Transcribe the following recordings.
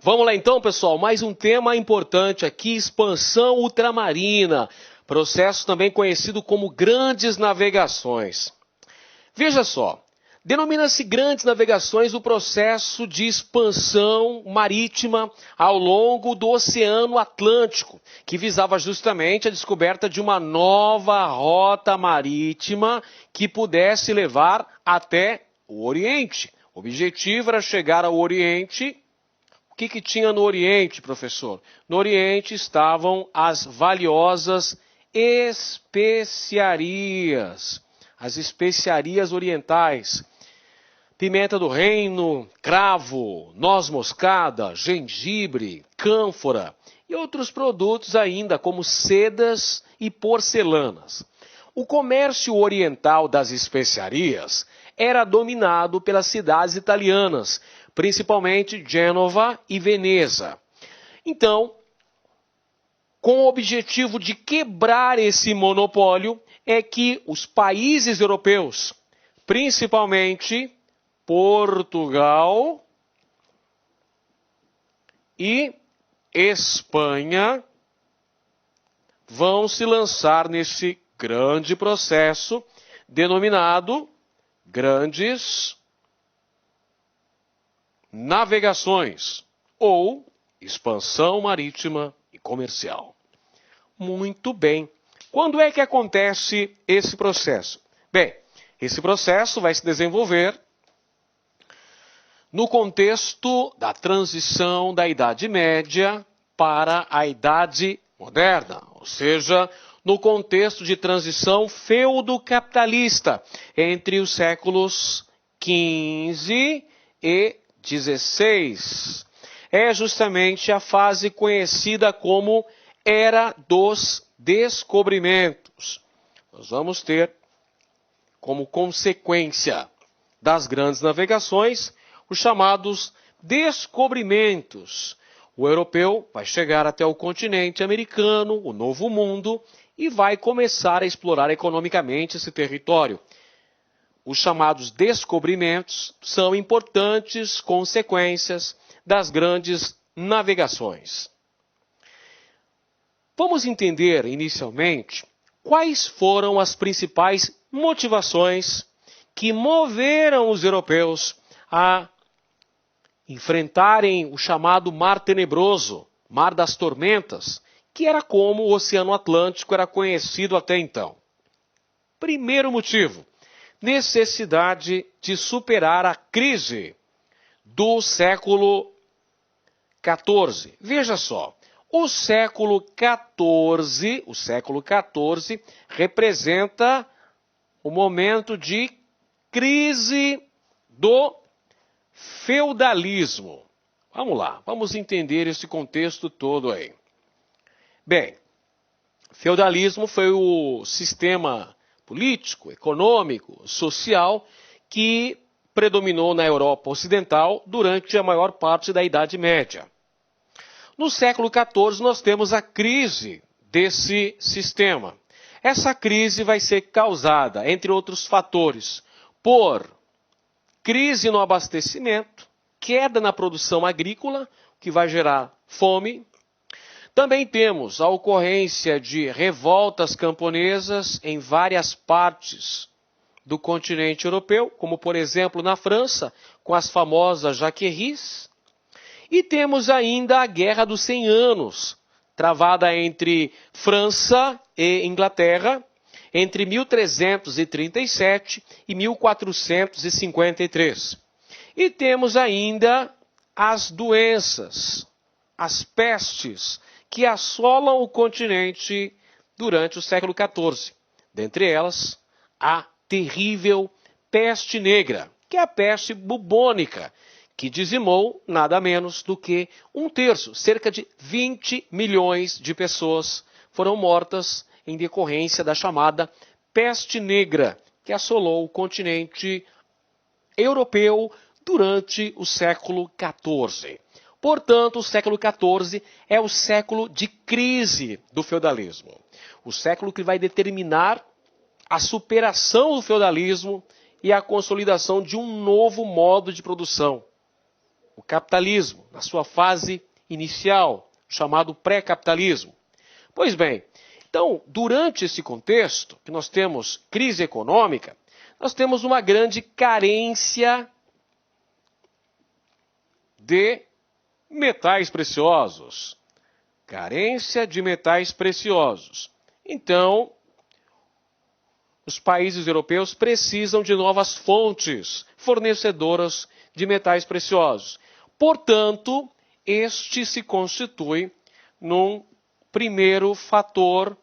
Vamos lá então, pessoal, mais um tema importante aqui, expansão ultramarina, processo também conhecido como grandes navegações. Veja só, denomina-se grandes navegações o processo de expansão marítima ao longo do Oceano Atlântico, que visava justamente a descoberta de uma nova rota marítima que pudesse levar até o Oriente. O objetivo era chegar ao Oriente. O que tinha no Oriente, professor? No Oriente estavam as valiosas especiarias, as especiarias orientais. Pimenta do reino, cravo, noz moscada, gengibre, cânfora e outros produtos ainda como sedas e porcelanas. O comércio oriental das especiarias era dominado pelas cidades italianas, principalmente Gênova e Veneza. Então, com o objetivo de quebrar esse monopólio, é que os países europeus, principalmente Portugal e Espanha, vão se lançar nesse grande processo denominado grandes navegações ou expansão marítima e comercial. Muito bem. Quando é que acontece esse processo? Bem, esse processo vai se desenvolver no contexto da transição da Idade Média para a Idade Moderna, ou seja, no contexto de transição feudo-capitalista entre os séculos XV e XVI. É justamente a fase conhecida como Era dos Descobrimentos. Nós vamos ter como consequência das grandes navegações os chamados descobrimentos. O europeu vai chegar até o continente americano, o Novo Mundo, e vai começar a explorar economicamente esse território. Os chamados descobrimentos são importantes consequências das grandes navegações. Vamos entender, inicialmente, quais foram as principais motivações que moveram os europeus a enfrentarem o chamado Mar Tenebroso, Mar das Tormentas, que era como o Oceano Atlântico era conhecido até então. Primeiro motivo: necessidade de superar a crise do século XIV. Veja só, o século XIV representa o momento de crise do feudalismo. Vamos lá, vamos entender esse contexto todo aí. Bem, feudalismo foi o sistema político, econômico, social que predominou na Europa Ocidental durante a maior parte da Idade Média. No século XIV nós temos a crise desse sistema. Essa crise vai ser causada, entre outros fatores, por crise no abastecimento, queda na produção agrícola, que vai gerar fome. Também temos a ocorrência de revoltas camponesas em várias partes do continente europeu, como por exemplo na França, com as famosas Jacqueries. E temos ainda a Guerra dos 100 Anos, travada entre França e Inglaterra, entre 1337 e 1453. E temos ainda as doenças, as pestes, que assolam o continente durante o século XIV. Dentre elas, a terrível peste negra, que é a peste bubônica, que dizimou nada menos do que 1/3, cerca de 20 milhões de pessoas foram mortas em decorrência da chamada peste negra, que assolou o continente europeu durante o século XIV. Portanto, o século XIV é o século de crise do feudalismo. O século que vai determinar a superação do feudalismo e a consolidação de um novo modo de produção. o capitalismo, na sua fase inicial, chamado pré-capitalismo. Pois bem, então, durante esse contexto, que nós temos crise econômica, nós temos uma grande carência de metais preciosos. Carência de metais preciosos. Então, os países europeus precisam de novas fontes fornecedoras de metais preciosos. Portanto, este se constitui num primeiro fator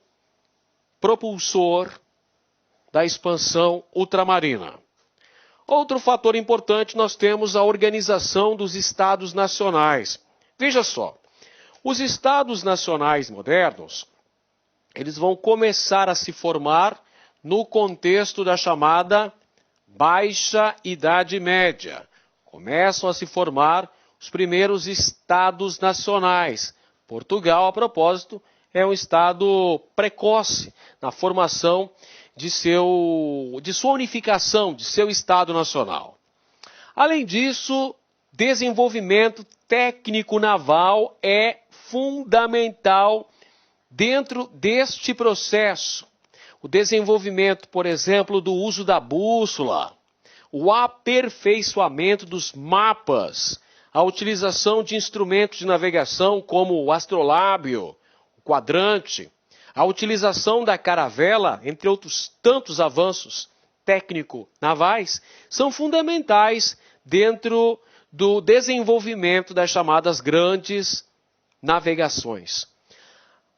propulsor da expansão ultramarina. Outro fator importante, nós temos a organização dos estados nacionais. Veja só, os estados nacionais modernos, eles vão começar a se formar no contexto da chamada Baixa Idade Média. Começam a se formar os primeiros estados nacionais. Portugal, a propósito, é um estado precoce na formação de sua unificação, de seu estado nacional. Além disso, desenvolvimento técnico naval é fundamental dentro deste processo. O desenvolvimento, por exemplo, do uso da bússola, o aperfeiçoamento dos mapas, a utilização de instrumentos de navegação como o astrolábio, o quadrante, a utilização da caravela, entre outros tantos avanços técnico-navais, são fundamentais dentro do desenvolvimento das chamadas grandes navegações.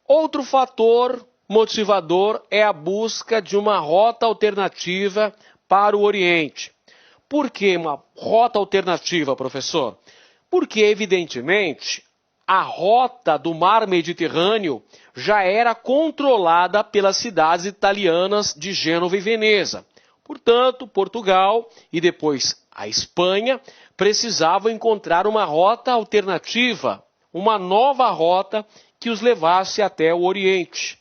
Outro fator motivador é a busca de uma rota alternativa para o Oriente. Por que uma rota alternativa, professor? Porque, evidentemente, a rota do mar Mediterrâneo já era controlada pelas cidades italianas de Gênova e Veneza. Portanto, Portugal e depois a Espanha precisavam encontrar uma rota alternativa, uma nova rota que os levasse até o Oriente.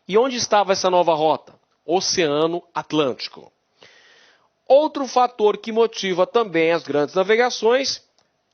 E onde estava essa nova rota? Oceano Atlântico. Outro fator que motiva também as grandes navegações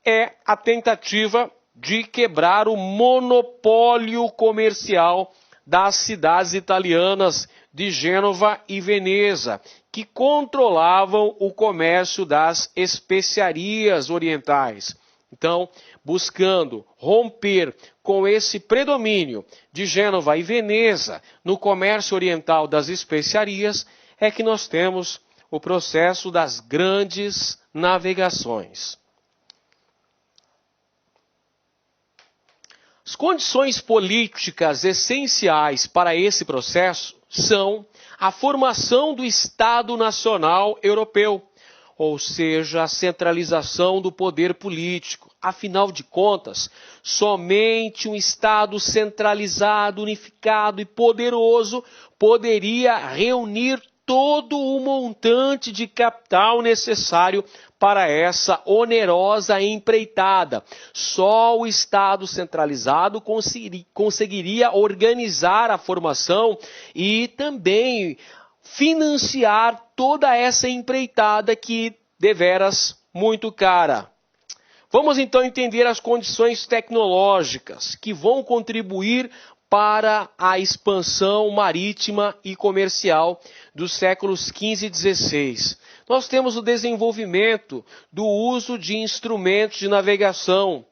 é a tentativa de quebrar o monopólio comercial das cidades italianas de Gênova e Veneza, que controlavam o comércio das especiarias orientais. Então, buscando romper com esse predomínio de Gênova e Veneza no comércio oriental das especiarias, é que nós temos o processo das grandes navegações. As condições políticas essenciais para esse processo são a formação do Estado Nacional Europeu, ou seja, a centralização do poder político. Afinal de contas, somente um Estado centralizado, unificado e poderoso poderia reunir todo o montante de capital necessário para essa onerosa empreitada. Só o Estado centralizado conseguiria organizar a formação e também financiar toda essa empreitada que deveras muito cara. Vamos então entender as condições tecnológicas que vão contribuir para a expansão marítima e comercial dos séculos XV e XVI. Nós temos o desenvolvimento do uso de instrumentos de navegação,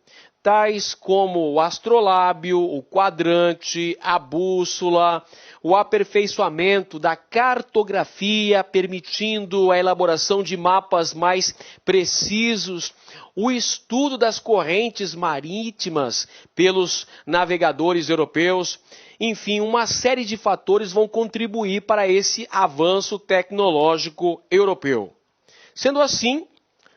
tais como o astrolábio, o quadrante, a bússola, o aperfeiçoamento da cartografia, permitindo a elaboração de mapas mais precisos, o estudo das correntes marítimas pelos navegadores europeus. Enfim, uma série de fatores vão contribuir para esse avanço tecnológico europeu. Sendo assim,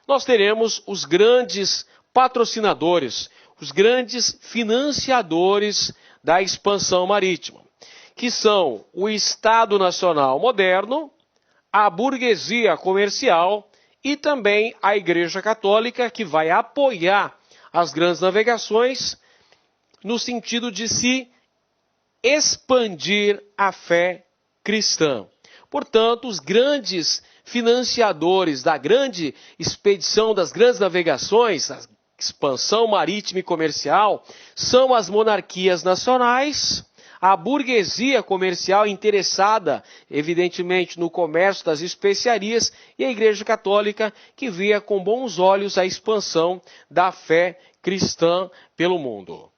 nós teremos os grandes patrocinadores, os grandes financiadores da expansão marítima, que são o Estado Nacional moderno, a burguesia comercial e também a Igreja Católica, que vai apoiar as grandes navegações no sentido de se expandir a fé cristã. Portanto, os grandes financiadores da grande expedição, das grandes navegações, as expansão marítima e comercial são as monarquias nacionais, a burguesia comercial interessada, evidentemente, no comércio das especiarias e a Igreja Católica, que via com bons olhos a expansão da fé cristã pelo mundo.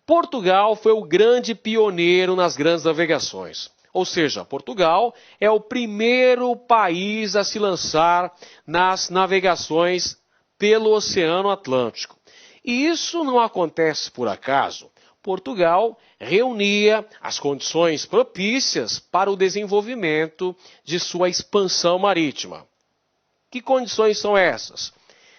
Portugal foi o grande pioneiro nas grandes navegações. Ou seja, Portugal é o primeiro país a se lançar nas navegações pelo Oceano Atlântico. E isso não acontece por acaso. Portugal reunia as condições propícias para o desenvolvimento de sua expansão marítima. Que condições são essas?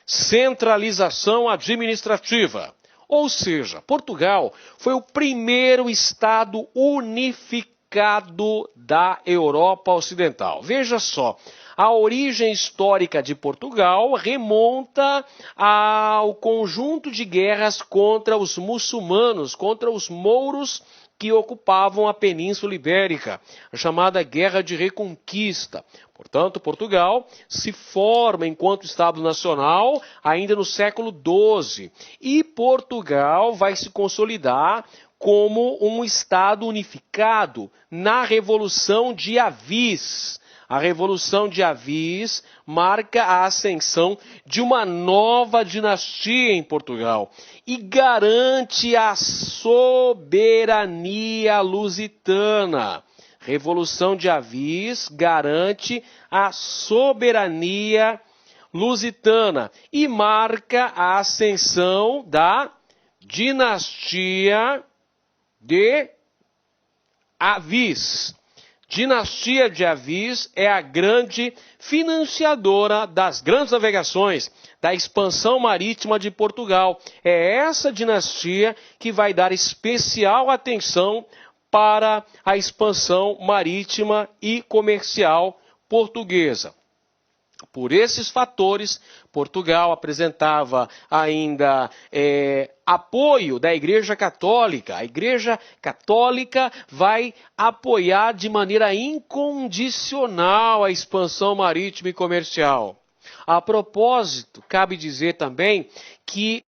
Centralização administrativa. Ou seja, Portugal foi o primeiro Estado unificado da Europa Ocidental. Veja só, a origem histórica de Portugal remonta ao conjunto de guerras contra os muçulmanos, contra os mouros que ocupavam a Península Ibérica, a chamada Guerra de Reconquista. Portanto, Portugal se forma enquanto Estado Nacional ainda no século XII. E Portugal vai se consolidar como um Estado unificado na Revolução de Avis. A Revolução de Avis marca a ascensão de uma nova dinastia em Portugal e garante a soberania lusitana. Revolução de Avis garante a soberania lusitana e marca a ascensão da dinastia de Avis. Dinastia de Avis é a grande financiadora das grandes navegações, da expansão marítima de Portugal. É essa dinastia que vai dar especial atenção para a expansão marítima e comercial portuguesa. Por esses fatores, Portugal apresentava ainda apoio da Igreja Católica. A Igreja Católica vai apoiar de maneira incondicional a expansão marítima e comercial. A propósito, cabe dizer também que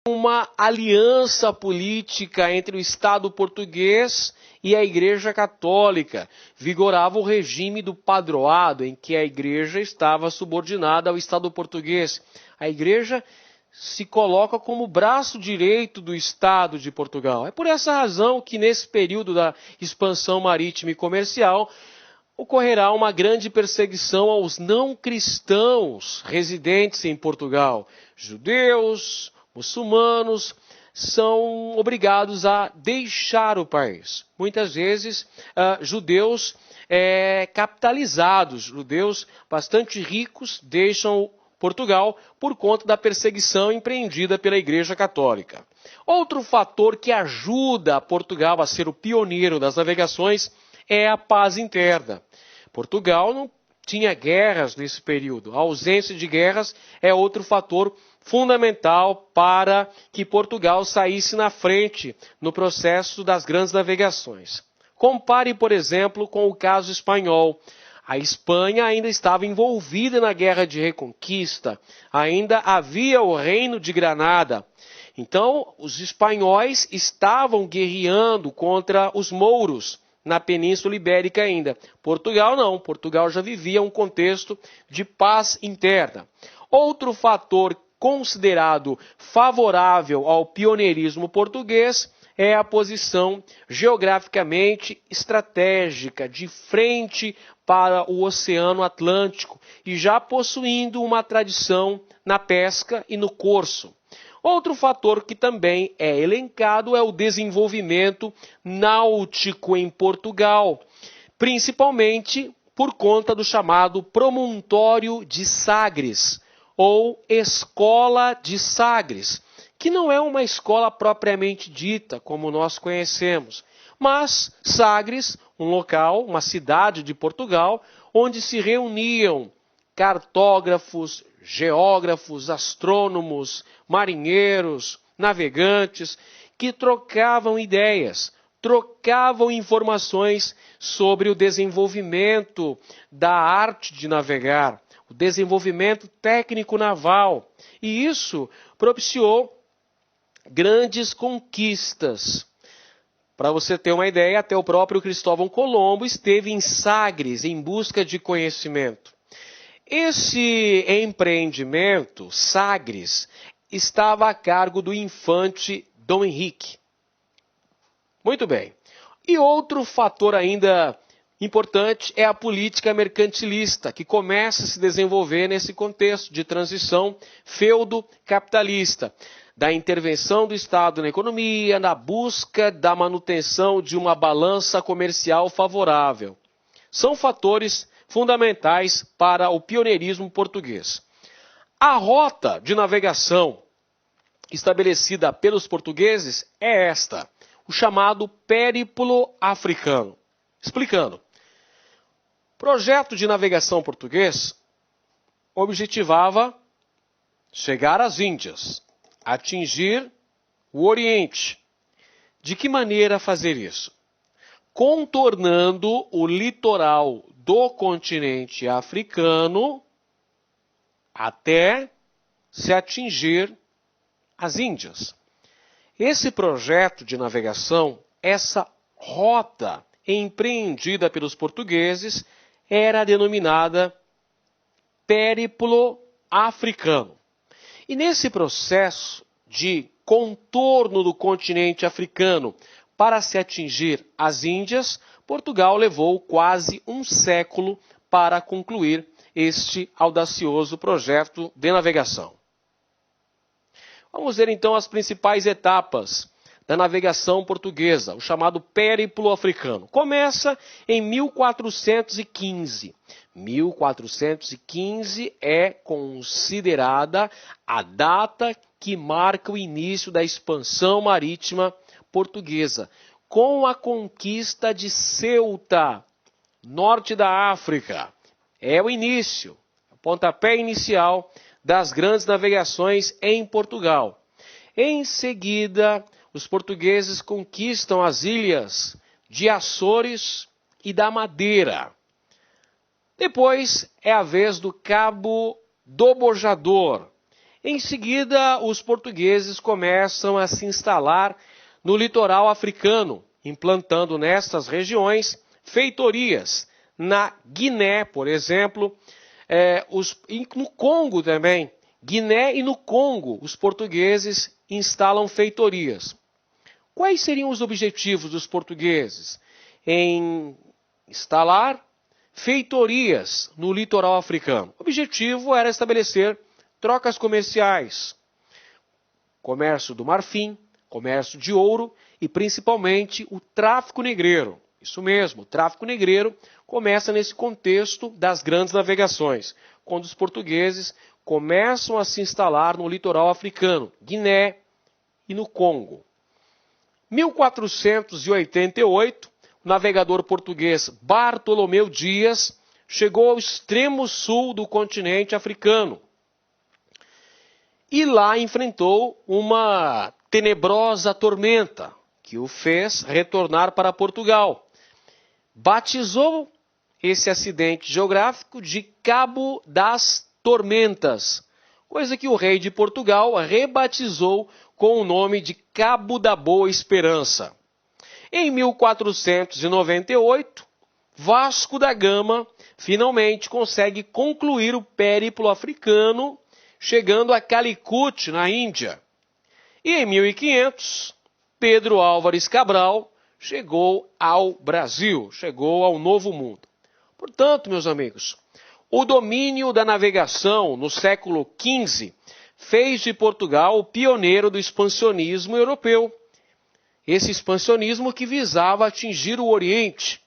uma aliança política entre o Estado português e a Igreja Católica. Vigorava o regime do padroado, em que a Igreja estava subordinada ao Estado português. A Igreja se coloca como braço direito do Estado de Portugal. É por essa razão que, nesse período da expansão marítima e comercial, ocorrerá uma grande perseguição aos não cristãos residentes em Portugal. Judeus, muçulmanos são obrigados a deixar o país. Muitas vezes, judeus capitalizados, judeus bastante ricos, deixam Portugal por conta da perseguição empreendida pela Igreja Católica. Outro fator que ajuda Portugal a ser o pioneiro das navegações é a paz interna. Portugal não tinha guerras nesse período. A ausência de guerras é outro fator fundamental para que Portugal saísse na frente no processo das grandes navegações. Compare, por exemplo, com o caso espanhol. A Espanha ainda estava envolvida na Guerra de Reconquista, ainda havia o Reino de Granada. Então, os espanhóis estavam guerreando contra os mouros na Península Ibérica ainda. Portugal não, Portugal já vivia um contexto de paz interna. Outro fator considerado favorável ao pioneirismo português é a posição geograficamente estratégica, de frente para o Oceano Atlântico e já possuindo uma tradição na pesca e no corso. Outro fator que também é elencado é o desenvolvimento náutico em Portugal, principalmente por conta do chamado Promontório de Sagres, ou Escola de Sagres, que não é uma escola propriamente dita, como nós conhecemos, mas Sagres, um local, uma cidade de Portugal, onde se reuniam cartógrafos, geógrafos, astrônomos, marinheiros, navegantes, que trocavam ideias, trocavam informações sobre o desenvolvimento da arte de navegar. o desenvolvimento técnico naval, e isso propiciou grandes conquistas. Para você ter uma ideia, até o próprio Cristóvão Colombo esteve em Sagres em busca de conhecimento. Esse empreendimento, Sagres, estava a cargo do infante Dom Henrique. Muito bem. E outro fator ainda importante é a política mercantilista, que começa a se desenvolver nesse contexto de transição feudo-capitalista, da intervenção do Estado na economia, na busca da manutenção de uma balança comercial favorável. São fatores fundamentais para o pioneirismo português. A rota de navegação estabelecida pelos portugueses é esta, o chamado Périplo Africano. Explicando. O projeto de navegação português objetivava chegar às Índias, atingir o Oriente. De que maneira fazer isso? Contornando o litoral do continente africano até se atingir as Índias. Esse projeto de navegação, essa rota empreendida pelos portugueses, era denominada Périplo Africano. E nesse processo de contorno do continente africano para se atingir as Índias, Portugal levou quase um século para concluir este audacioso projeto de navegação. Vamos ver então as principais etapas da navegação portuguesa, o chamado Périplo Africano. Começa em 1415. 1415 é considerada a data que marca o início da expansão marítima portuguesa, com a conquista de Ceuta, norte da África. É o início, o pontapé inicial das grandes navegações em Portugal. Em seguida, os portugueses conquistam as ilhas de Açores e da Madeira. Depois é a vez do Cabo do Bojador. Em seguida, os portugueses começam a se instalar no litoral africano, implantando nestas regiões feitorias. Na Guiné, por exemplo, no Congo também, Guiné e no Congo, os portugueses instalam feitorias. Quais seriam os objetivos dos portugueses? Em instalar feitorias no litoral africano. O objetivo era estabelecer trocas comerciais, comércio do marfim, comércio de ouro e principalmente o tráfico negreiro. Isso mesmo, o tráfico negreiro começa nesse contexto das grandes navegações, quando os portugueses começam a se instalar no litoral africano, Guiné e no Congo. 1488, o navegador português Bartolomeu Dias chegou ao extremo sul do continente africano e lá enfrentou uma tenebrosa tormenta que o fez retornar para Portugal. Batizou esse acidente geográfico de Cabo das Tormentas, coisa que o rei de Portugal rebatizou com o nome de Cabo da Boa Esperança. Em 1498, Vasco da Gama finalmente consegue concluir o périplo africano, chegando a Calicut, na Índia. E em 1500, Pedro Álvares Cabral chegou ao Brasil, chegou ao Novo Mundo. Portanto, meus amigos, o domínio da navegação no século XV fez de Portugal o pioneiro do expansionismo europeu. Esse expansionismo que visava atingir o Oriente.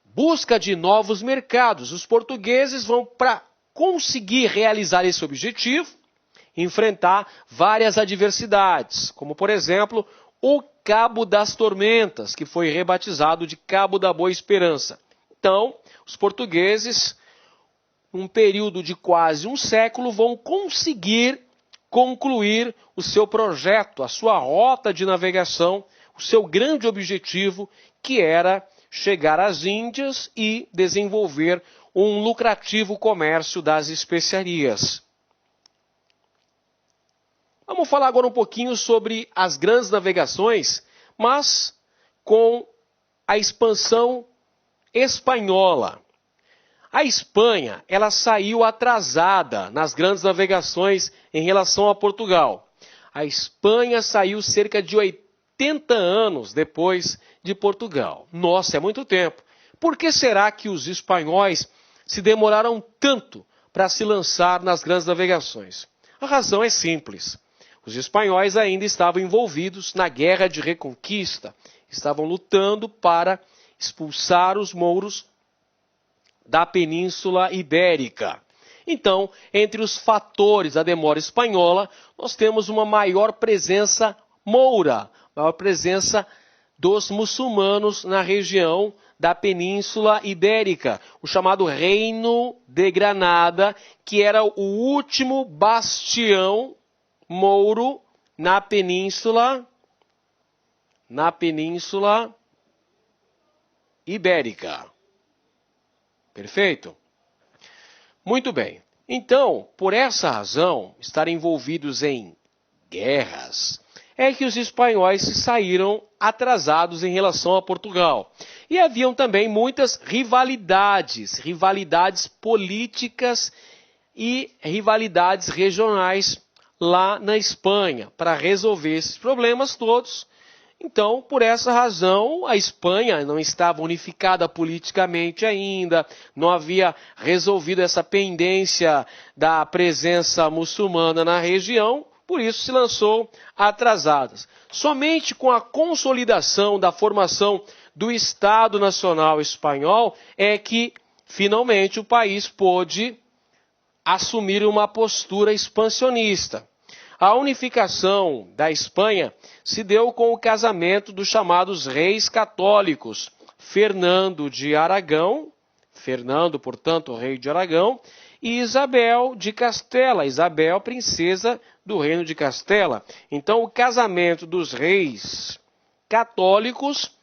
Busca de novos mercados. Os portugueses vão, para conseguir realizar esse objetivo, enfrentar várias adversidades, como, por exemplo, o Cabo das Tormentas, que foi rebatizado de Cabo da Boa Esperança. Então, os portugueses, num período de quase um século, vão conseguir concluir o seu projeto, a sua rota de navegação, o seu grande objetivo, que era chegar às Índias e desenvolver um lucrativo comércio das especiarias. Vamos falar agora um pouquinho sobre as grandes navegações, mas com a expansão espanhola. A Espanha, ela saiu atrasada nas grandes navegações em relação a Portugal. A Espanha saiu cerca de 80 anos depois de Portugal. Nossa, é muito tempo. Por que será que os espanhóis se demoraram tanto para se lançar nas grandes navegações? A razão é simples. Os espanhóis ainda estavam envolvidos na Guerra de Reconquista. Estavam lutando para expulsar os mouros da Península Ibérica. Então, entre os fatores da demora espanhola, nós temos uma maior presença moura, maior presença dos muçulmanos na região da Península Ibérica, o chamado Reino de Granada, que era o último bastião mouro na Península Ibérica. Perfeito? Muito bem. Então, por essa razão, estar envolvidos em guerras, é que os espanhóis se saíram atrasados em relação a Portugal. E haviam também muitas rivalidades políticas e rivalidades regionais lá na Espanha, para resolver esses problemas todos. Então, por essa razão, a Espanha não estava unificada politicamente ainda, não havia resolvido essa pendência da presença muçulmana na região, por isso se lançou atrasadas. Somente com a consolidação da formação do Estado Nacional Espanhol é que, finalmente, o país pôde assumir uma postura expansionista. A unificação da Espanha se deu com o casamento dos chamados reis católicos, Fernando de Aragão, portanto, rei de Aragão, e Isabel de Castela, Isabel, princesa do reino de Castela. Então, o casamento dos reis católicos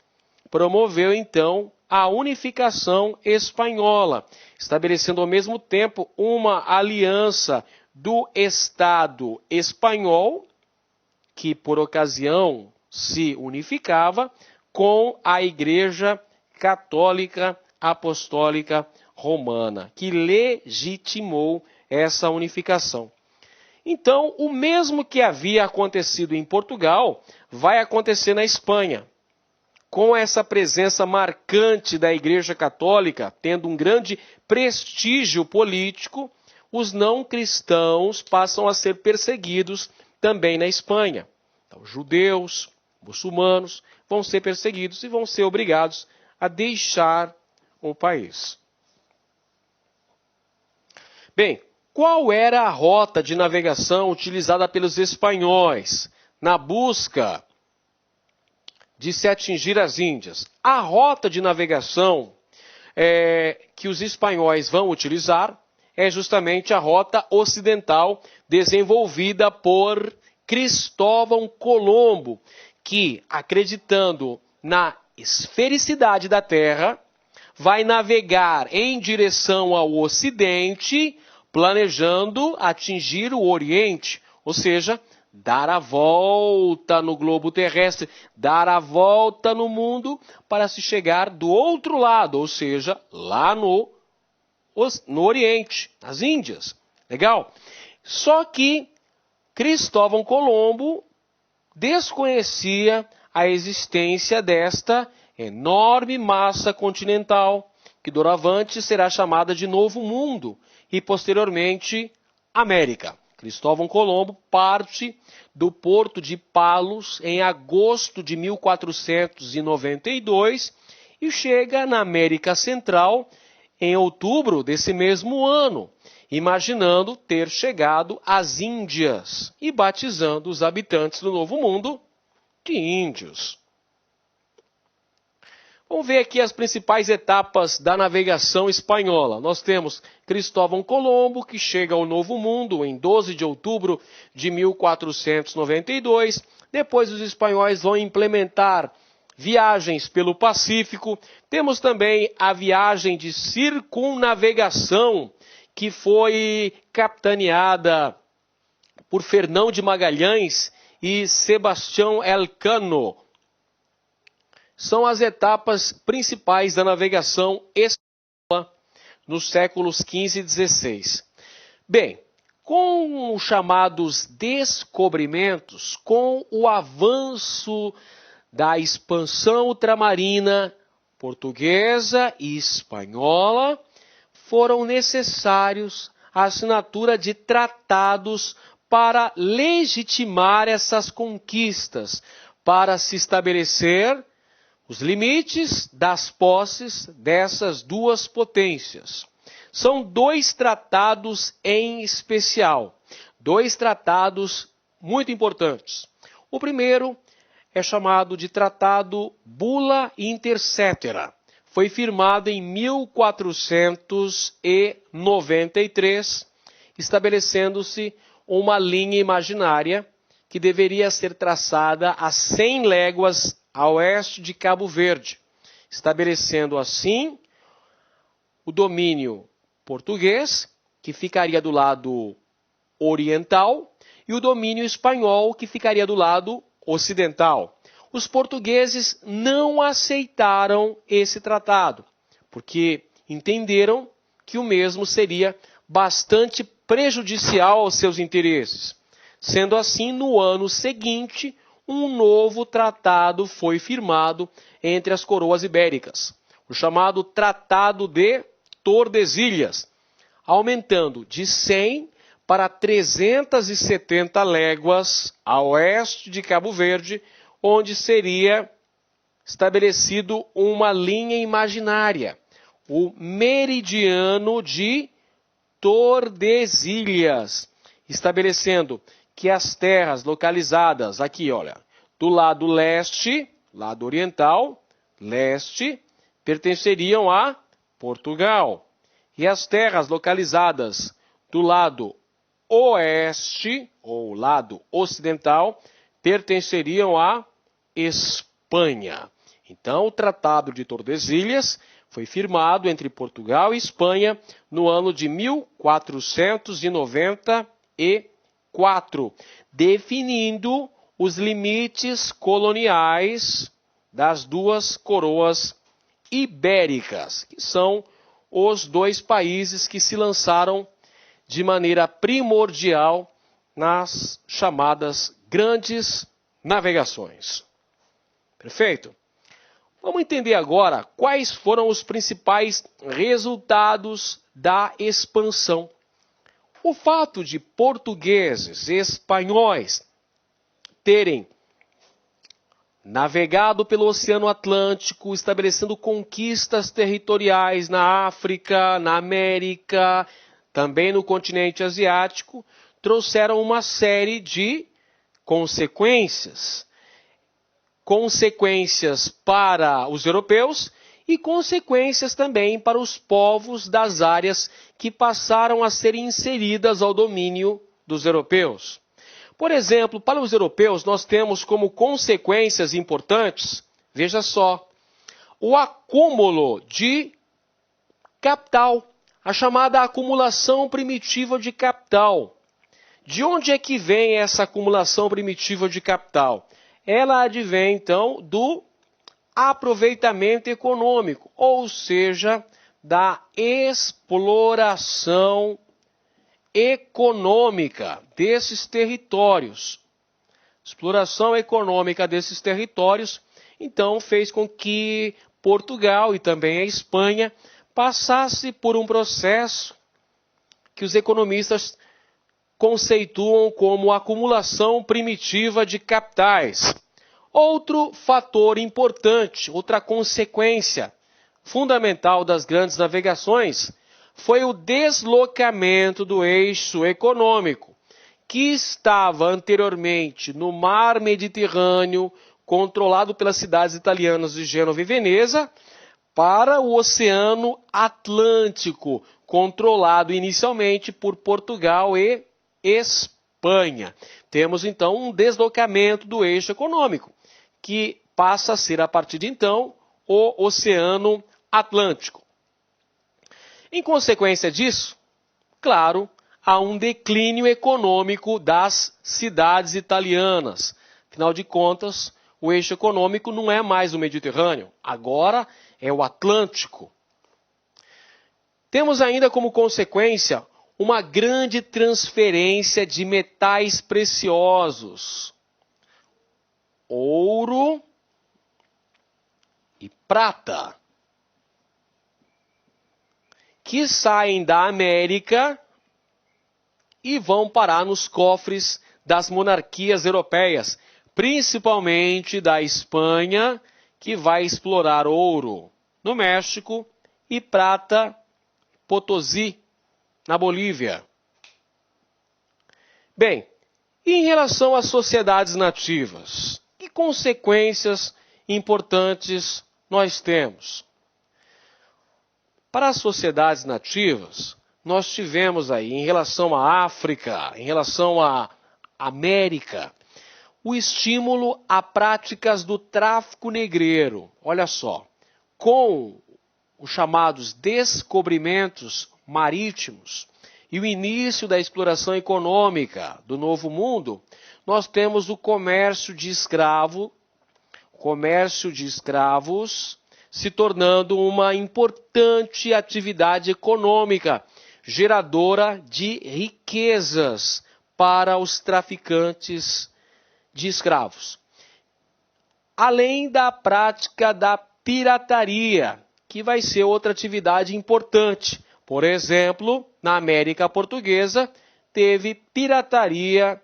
promoveu, então, a unificação espanhola, estabelecendo ao mesmo tempo uma aliança do Estado espanhol, que por ocasião se unificava, com a Igreja Católica Apostólica Romana, que legitimou essa unificação. Então, o mesmo que havia acontecido em Portugal, vai acontecer na Espanha. Com essa presença marcante da Igreja Católica, tendo um grande prestígio político, os não cristãos passam a ser perseguidos também na Espanha. Então, judeus, muçulmanos vão ser perseguidos e vão ser obrigados a deixar o país. Bem, qual era a rota de navegação utilizada pelos espanhóis na busca de se atingir as Índias? A rota de navegação que os espanhóis vão utilizar é justamente a rota ocidental desenvolvida por Cristóvão Colombo, que, acreditando na esfericidade da Terra, vai navegar em direção ao Ocidente, planejando atingir o Oriente, ou seja, dar a volta no globo terrestre, dar a volta no mundo para se chegar do outro lado, ou seja, lá no Oriente, nas Índias. Legal? Só que Cristóvão Colombo desconhecia a existência desta enorme massa continental, que doravante será chamada de Novo Mundo e posteriormente América. Cristóvão Colombo parte do porto de Palos em agosto de 1492 e chega na América Central em outubro desse mesmo ano, imaginando ter chegado às Índias e batizando os habitantes do Novo Mundo de índios. Vamos ver aqui as principais etapas da navegação espanhola. Nós temos Cristóvão Colombo, que chega ao Novo Mundo em 12 de outubro de 1492. Depois os espanhóis vão implementar viagens pelo Pacífico. Temos também a viagem de circunnavegação, que foi capitaneada por Fernão de Magalhães e Sebastião Elcano. São as etapas principais da navegação espanhola nos séculos XV e XVI. Bem, com os chamados descobrimentos, com o avanço da expansão ultramarina portuguesa e espanhola, foram necessários a assinatura de tratados para legitimar essas conquistas, para se estabelecer os limites das posses dessas duas potências. São dois tratados em especial, dois tratados muito importantes. O primeiro é chamado de Tratado Bula Intercetera. Foi firmado em 1493, estabelecendo-se uma linha imaginária que deveria ser traçada a 100 léguas a oeste de Cabo Verde, estabelecendo assim o domínio português, que ficaria do lado oriental, e o domínio espanhol, que ficaria do lado ocidental. Os portugueses não aceitaram esse tratado, porque entenderam que o mesmo seria bastante prejudicial aos seus interesses. Sendo assim, no ano seguinte, um novo tratado foi firmado entre as coroas ibéricas, o chamado Tratado de Tordesilhas, aumentando de 100 para 370 léguas a oeste de Cabo Verde, onde seria estabelecido uma linha imaginária, o meridiano de Tordesilhas, estabelecendo que as terras localizadas aqui, olha, do lado leste, lado oriental, leste, pertenceriam a Portugal. E as terras localizadas do lado oeste, ou lado ocidental, pertenceriam à Espanha. Então, o Tratado de Tordesilhas foi firmado entre Portugal e Espanha no ano de 1494, definindo os limites coloniais das duas coroas ibéricas, que são os dois países que se lançaram de maneira primordial nas chamadas grandes navegações. Perfeito? Vamos entender agora quais foram os principais resultados da expansão. O fato de portugueses e espanhóis terem navegado pelo Oceano Atlântico, estabelecendo conquistas territoriais na África, na América, também no continente asiático, trouxeram uma série de consequências. Consequências para os europeus e consequências também para os povos das áreas que passaram a ser inseridas ao domínio dos europeus. Por exemplo, para os europeus, nós temos como consequências importantes, veja só, o acúmulo de capital, a chamada acumulação primitiva de capital. De onde é que vem essa acumulação primitiva de capital? Ela advém, então, do aproveitamento econômico, ou seja, da exploração econômica desses territórios. Exploração econômica desses territórios, então, fez com que Portugal e também a Espanha passasse por um processo que os economistas conceituam como acumulação primitiva de capitais. Outro fator importante, outra consequência fundamental das grandes navegações foi o deslocamento do eixo econômico, que estava anteriormente no mar Mediterrâneo, controlado pelas cidades italianas de Gênova e Veneza, para o Oceano Atlântico, controlado inicialmente por Portugal e Espanha. Temos então um deslocamento do eixo econômico, que passa a ser, a partir de então, o Oceano Atlântico. Em consequência disso, claro, há um declínio econômico das cidades italianas. Afinal de contas, o eixo econômico não é mais o Mediterrâneo, agora é o Atlântico. Temos ainda como consequência uma grande transferência de metais preciosos, ouro e prata, que saem da América e vão parar nos cofres das monarquias europeias, principalmente da Espanha, que vai explorar ouro no México e prata Potosí, na Bolívia. Bem, em relação às sociedades nativas, que consequências importantes nós temos? Para as sociedades nativas, nós tivemos aí, em relação à África, em relação à América, o estímulo a práticas do tráfico negreiro. Olha só, com os chamados descobrimentos marítimos e o início da exploração econômica do Novo Mundo, nós temos o comércio de escravos se tornando uma importante atividade econômica, geradora de riquezas para os traficantes de escravos. Além da prática da pirataria, que vai ser outra atividade importante. Por exemplo, na América Portuguesa, teve pirataria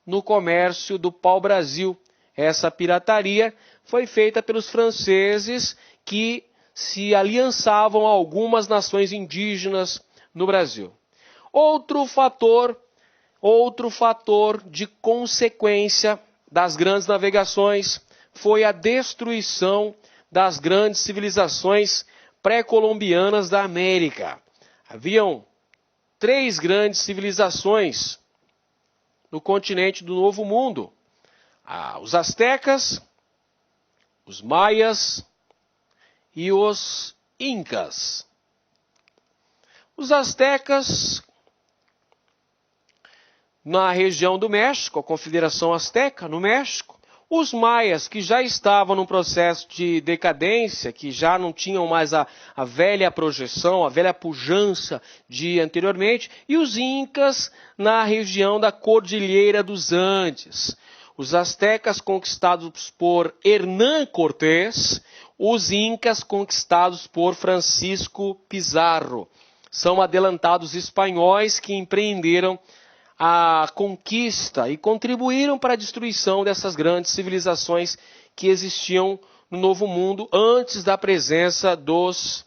no comércio do pau-brasil. Essa pirataria foi feita pelos franceses que se aliançavam a algumas nações indígenas no Brasil. Outro fator de consequência das grandes navegações foi a destruição das grandes civilizações pré-colombianas da América. Haviam 3 grandes civilizações no continente do Novo Mundo. Os astecas, os maias e os incas. Os astecas, na região do México, a Confederação Azteca, no México. Os maias, que já estavam num processo de decadência, que já não tinham mais a velha projeção, a velha pujança de anteriormente. E os incas, na região da Cordilheira dos Andes. Os astecas conquistados por Hernán Cortés, os incas conquistados por Francisco Pizarro. São adelantados espanhóis que empreenderam a conquista e contribuíram para a destruição dessas grandes civilizações que existiam no Novo Mundo antes da presença dos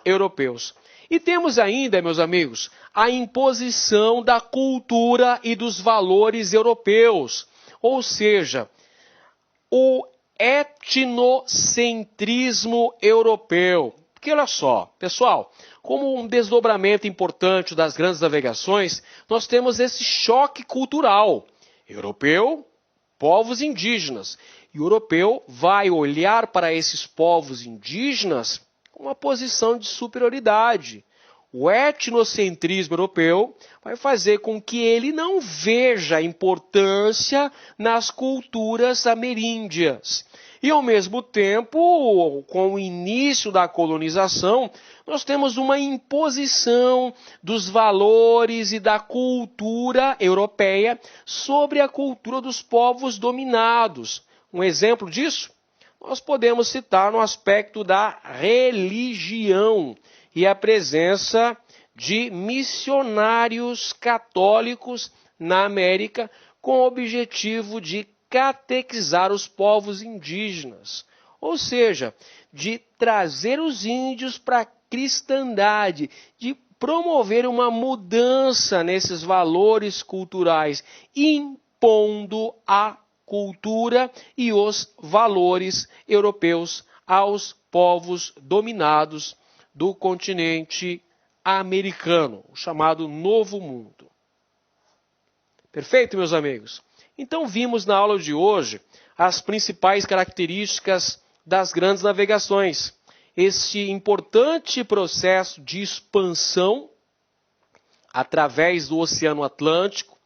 europeus. E temos ainda, meus amigos, a imposição da cultura e dos valores europeus, ou seja, o etnocentrismo europeu. Porque olha só, pessoal, como um desdobramento importante das grandes navegações, nós temos esse choque cultural. Europeu, povos indígenas. E o europeu vai olhar para esses povos indígenas com uma posição de superioridade. O etnocentrismo europeu vai fazer com que ele não veja importância nas culturas ameríndias. E, ao mesmo tempo, com o início da colonização, nós temos uma imposição dos valores e da cultura europeia sobre a cultura dos povos dominados. Um exemplo disso, nós podemos citar no aspecto da religião e a presença de missionários católicos na América com o objetivo de catequizar os povos indígenas, ou seja, de trazer os índios para a cristandade, de promover uma mudança nesses valores culturais, impondo a cultura e os valores europeus aos povos dominados do continente americano, o chamado Novo Mundo. Perfeito, meus amigos? Então vimos na aula de hoje as principais características das grandes navegações. Este importante processo de expansão através do Oceano Atlântico,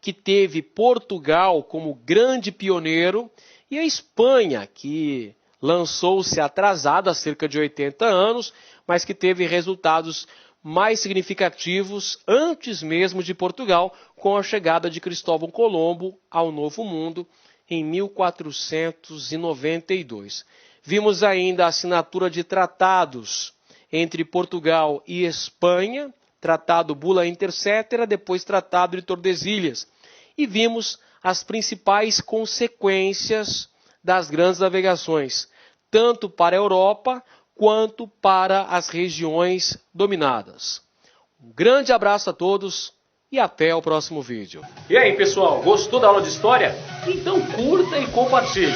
que teve Portugal como grande pioneiro e a Espanha, que lançou-se atrasada há cerca de 80 anos, mas que teve resultados mais significativos antes mesmo de Portugal, com a chegada de Cristóvão Colombo ao Novo Mundo em 1492. Vimos ainda a assinatura de tratados entre Portugal e Espanha, Tratado Bula Intercetera, depois Tratado de Tordesilhas. E vimos as principais consequências das grandes navegações, tanto para a Europa quanto para as regiões dominadas. Um grande abraço a todos e até o próximo vídeo. E aí, pessoal, gostou da aula de história? Então curta e compartilhe.